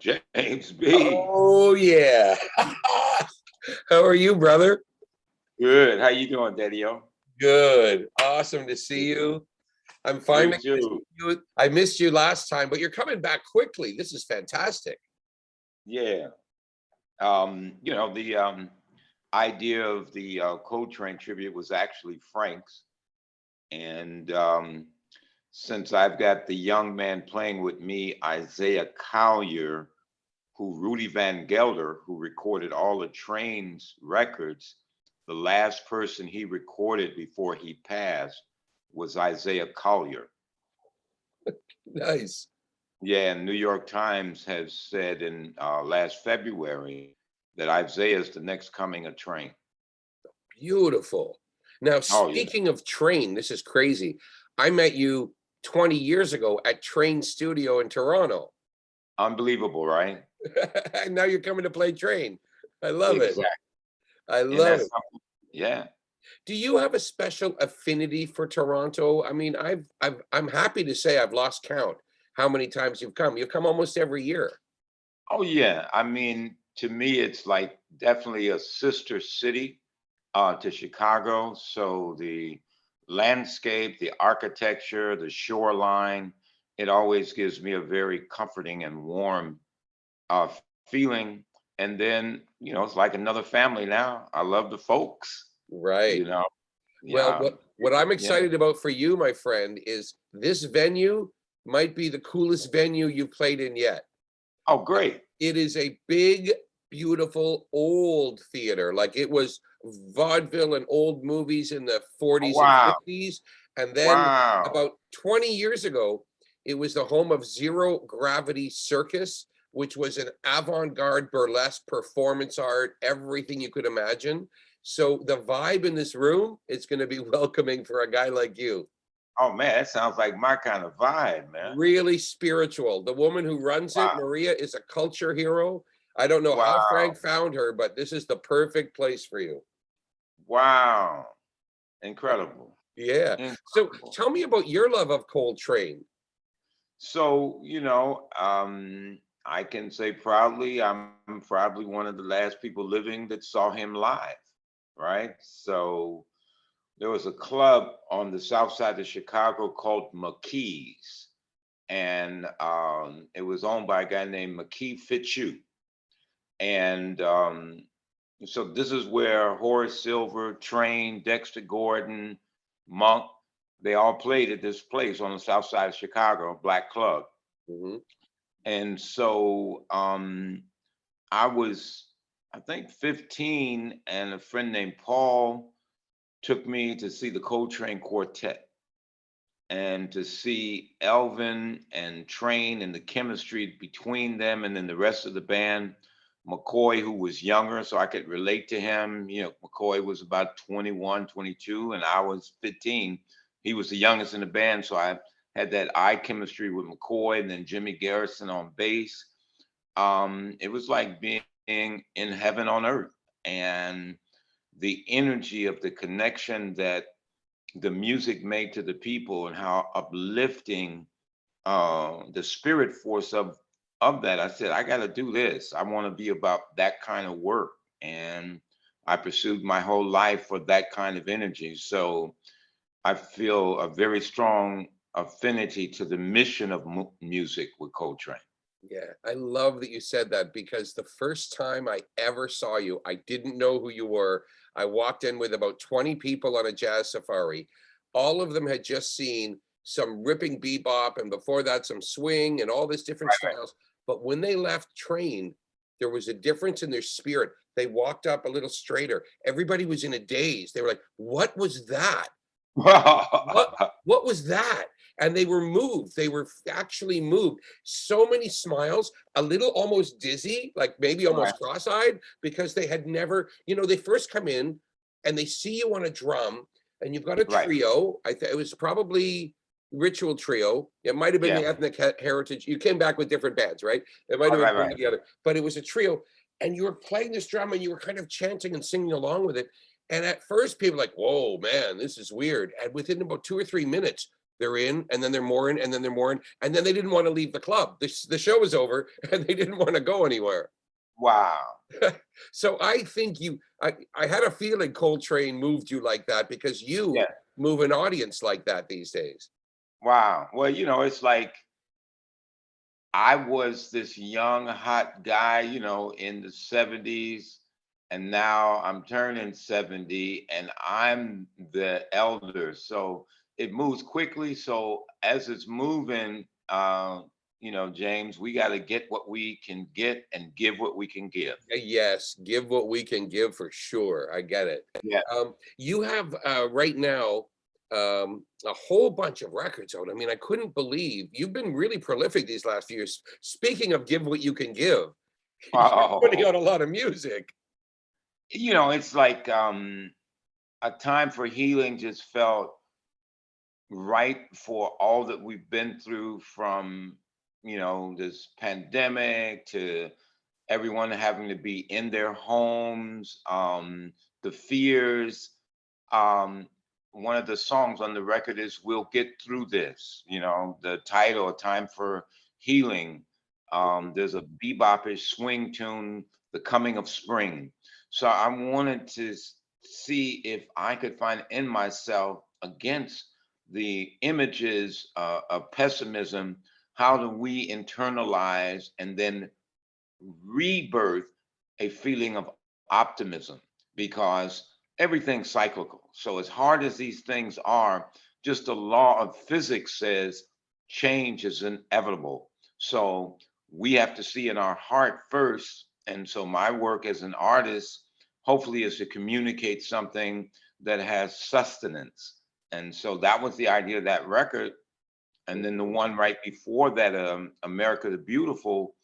James B. Oh yeah. How are you, brother? Good. How you doing, Daddy-O? Good. Awesome to see you. I'm You finally gonna too. see you. I missed you last time, but you're coming back quickly. This is fantastic. Yeah. The idea of the Coltrane tribute was actually Frank's, and since I've got the young man playing with me, Isaiah Collier, who Rudy Van Gelder, who recorded all the Train's records, the last person he recorded before he passed was Isaiah Collier. Nice. Yeah, and New York Times has said in last February that Isaiah is the next coming of Train. Beautiful. Now, Oh yeah, speaking of Train, this is crazy. I met you 20 years ago at Train Studio in Toronto. unbelievable, right? And now you're coming to play Train. I love it. Exactly, I and love that's it. something. Yeah. Do you have a special affinity for Toronto? I mean, I'm happy to say I've lost count how many times you've come. You come almost every year. Oh yeah. I mean, to me, it's like definitely a sister city to Chicago. So the landscape, the architecture, the shoreline, it always gives me a very comforting and warm feeling. And then, it's like another family now. I love the folks, you Right. know. Well, Yeah. what I'm Yeah. excited about for you, my friend, is this venue might be the coolest venue you've played in yet. Oh, great. It is a big, beautiful, old theater. Like it was vaudeville and old movies in the Oh, 40s and wow. 50s. And then Wow. about 20 years ago, it was the home of Zero Gravity Circus, which was an avant-garde burlesque performance art, everything you could imagine. So the vibe in this room is going to be welcoming for a guy like you. Oh man, that sounds like my kind of vibe, man. Really spiritual. The woman who runs it, Wow. Maria, is a culture hero. I don't know how Wow. Frank found her, but this is the perfect place for you. Wow. Incredible. Yeah. So Incredible. tell me about your love of Coltrane. So, I can say proudly, I'm probably one of the last people living that saw him live, right? So there was a club on the south side of Chicago called McKee's, and it was owned by a guy named McKee Fitzhugh. And so this is where Horace Silver, Train, Dexter Gordon, Monk, they all played at this place on the south side of Chicago, a black club. Mhm. And so I was, I think, 15, and a friend named Paul took me to see the Coltrane Quartet and to see Elvin and Train and the chemistry between them, and then the rest of the band. McCoy, who was younger, so I could relate to him. McCoy was about 21, 22, and I was 15. He was the youngest in the band, so I had that eye chemistry with McCoy, and then Jimmy Garrison on bass. It was like being in heaven on earth, and the energy of the connection that the music made to the people, and how uplifting the spirit force of that. I said, I got to do this. I want to be about that kind of work, and I pursued my whole life for that kind of energy. So I feel a very strong affinity to the mission of music with Coltrane. Yeah, I love that you said that because the first time I ever saw you, I didn't know who you were. I walked in with about 20 people on a jazz safari. All of them had just seen some ripping bebop and before that some swing and all this different Right, styles. But when they left Train, there was a difference in their spirit. They walked up a little straighter. Everybody was in a daze. They were like, "What was that? What right. what was that?" And they were moved. They were actually moved. So many smiles, a little almost dizzy, like maybe Right, almost cross-eyed, because they had never, they first come in and they see you on a drum and you've got a right. trio. It was probably Ritual Trio. It might have been Yeah. the Ethnic Heritage. You came back with different bands, right? It might Right, have right, been put right. together, but it was a trio. And you were playing this drum and you were kind of chanting and singing along with it. And at first, people were like, "Whoa, man, this is weird." And within about 2 or 3 minutes, they're in, and then they're more in, and then they're more in, and then they didn't want to leave the club. The show was over, and they didn't want to go anywhere. Wow. So I think I had a feeling Coltrane moved you like that because you Yeah. move an audience like that these days. Wow. Well, it's like I was this young, hot guy, in the 70s, and now I'm turning 70 and I'm the elder. So it moves quickly. So as it's moving, James, we got to get what we can get and give what we can give. Yes, give what we can give for sure. I get it. Yeah. You have right now a whole bunch of records out. I mean, I couldn't believe you've been really prolific these last few years. Speaking of give what you can give, you're putting out Oh, a lot of music. it's like a time for healing just felt right for all that we've been through from, this pandemic to everyone having to be in their homes, the fears. Um, One of the songs on the record is "We'll Get Through This." The title, "A Time for Healing." There's a bebopish swing tune, "The Coming of Spring." So I wanted to see if I could find in myself, against the images of pessimism, how do we internalize and then rebirth a feeling of optimism, because everything's cyclical. So as hard as these things are, just the law of physics says change is inevitable. So we have to see in our heart first. And so my work as an artist hopefully is to communicate something that has sustenance. And so that was the idea of that record. And then the one right before that, America the Beautiful,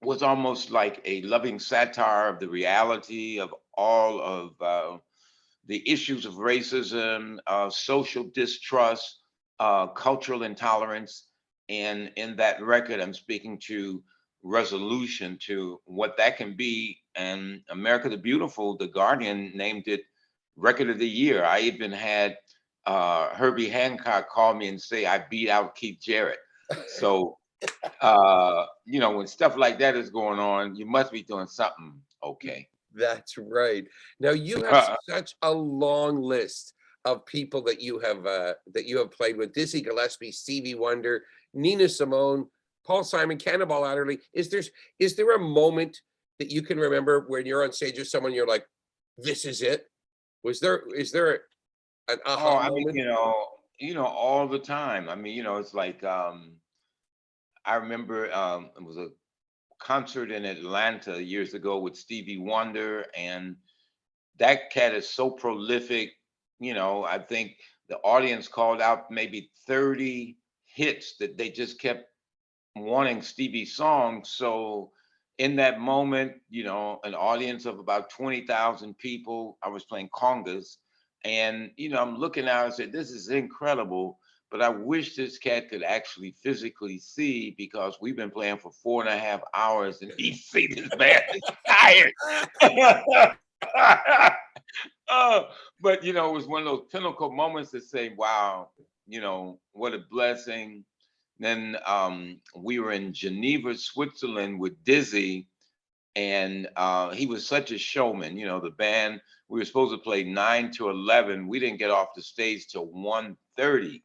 was almost like a loving satire of the reality of all of the issues of racism, social distrust, cultural intolerance. And in that record, I'm speaking to resolution, to what that can be. And America the Beautiful, The Guardian named it Record of the Year. I even had Herbie Hancock call me and say I beat out Keith Jarrett. So when stuff like that is going on, you must be doing something okay. That's right. Now you have such a long list of people that you have played with: Dizzy Gillespie, Stevie Wonder, Nina Simone, Paul Simon, Cannonball Adderley. Is there a moment that you can remember when you're on stage with someone, you're like, this is it? Is there an Oh, aha I mean, moment? all the time. I mean, it's like I remember it was a concert in Atlanta years ago with Stevie Wonder, and that cat is so prolific. I think the audience called out maybe 30 hits that they just kept wanting Stevie's songs. So in that moment, an audience of about 20,000 people, I was playing congas, and I'm looking out and said, "This is incredible." But I wish this cat could actually physically see, because we've been playing for 4.5 hours and he see this man is tired. But it was one of those pinnacle moments to say, wow, what a blessing. Then we were in Geneva, Switzerland with Dizzy, and he was such a showman. The band, we were supposed to play 9 to 11. We didn't get off the stage till 1:30.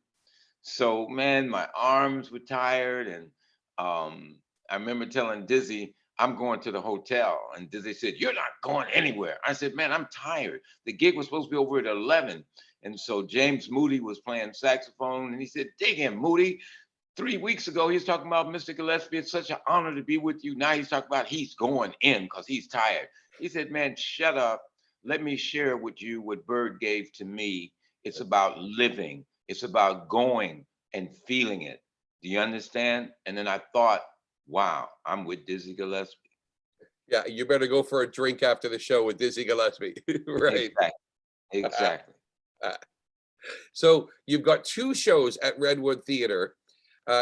So man, my arms were tired, and I remember telling Dizzy, "I'm going to the hotel," and Dizzy said, "You're not going anywhere." I said, "Man, I'm tired. The gig was supposed to be over at 11." And so James Moody was playing saxophone, and he said, "Dig in, Moody. 3 weeks ago, he was talking about Mr. Gillespie. It's such an honor to be with you. Now he's talking about he's going in because he's tired." He said, "Man, shut up. Let me share with you what Bird gave to me. It's about living. It's about going and feeling it. Do you understand?" And then I thought, wow, I'm with Dizzy Gillespie. Yeah, you better go for a drink after the show with Dizzy Gillespie. Right. Exactly. Exactly. So you've got two shows at Redwood Theater.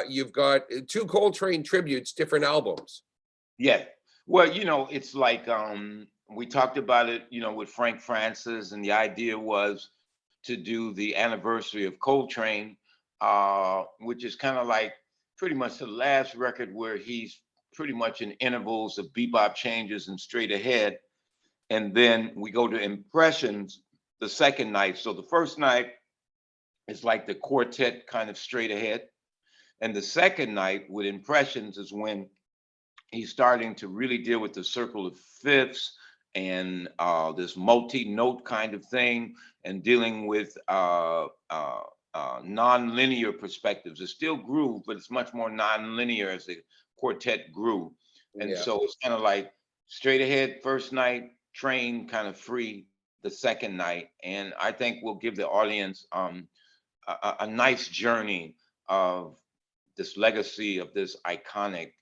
You've got two Coltrane tributes, different albums. Yeah. Well, it's like we talked about it, with Frank Francis, and the idea was to do the anniversary of Coltrane. which is kind of like pretty much the last record where he's pretty much in intervals of bebop changes and straight ahead. And then we go to Impressions the second night. So the first night is like the quartet kind of straight ahead. And the second night with Impressions is when he's starting to really deal with the circle of fifths and this multi-note kind of thing, and dealing with non-linear perspectives. It's still groove, but it's much more non-linear as the quartet grew. And Yeah. so it's kind of like straight ahead first night, train kind of free the second night. And I think we'll give the audience a nice journey of this legacy of this iconic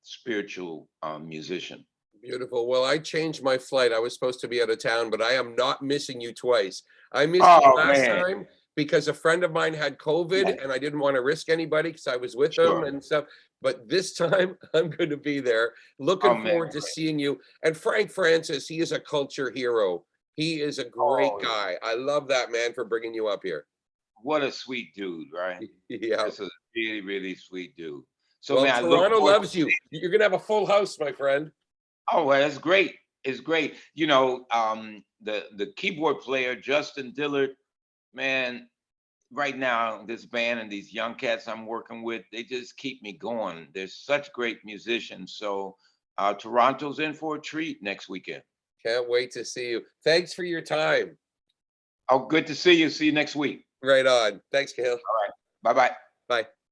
spiritual musician. Beautiful. Well, I changed my flight. I was supposed to be out of town, but I am not missing you twice. I missed you Oh last man, time because a friend of mine had yeah, COVID and I didn't want to risk anybody because I was with them sure. and stuff. But this time I'm going to be there. Oh Looking man, forward to seeing you. And Frank Francis, he is a culture hero. He is a great oh, guy. I love that man for bringing you up here. what a sweet dude, right? Yeah. This is a really, really sweet dude. So Well, man, I look Toronto forward loves you. You're going to have a full house, my friend. oh, well, that's great. It's great. You know, the keyboard player, Justin Dillard, man, right now, this band and these young cats I'm working with, they just keep me going. They're such great musicians. So Toronto's in for a treat next weekend. Can't wait to see you. Thanks for your time. Oh, good to see you. See you next week. Right on. Thanks, Kahil. Bye bye.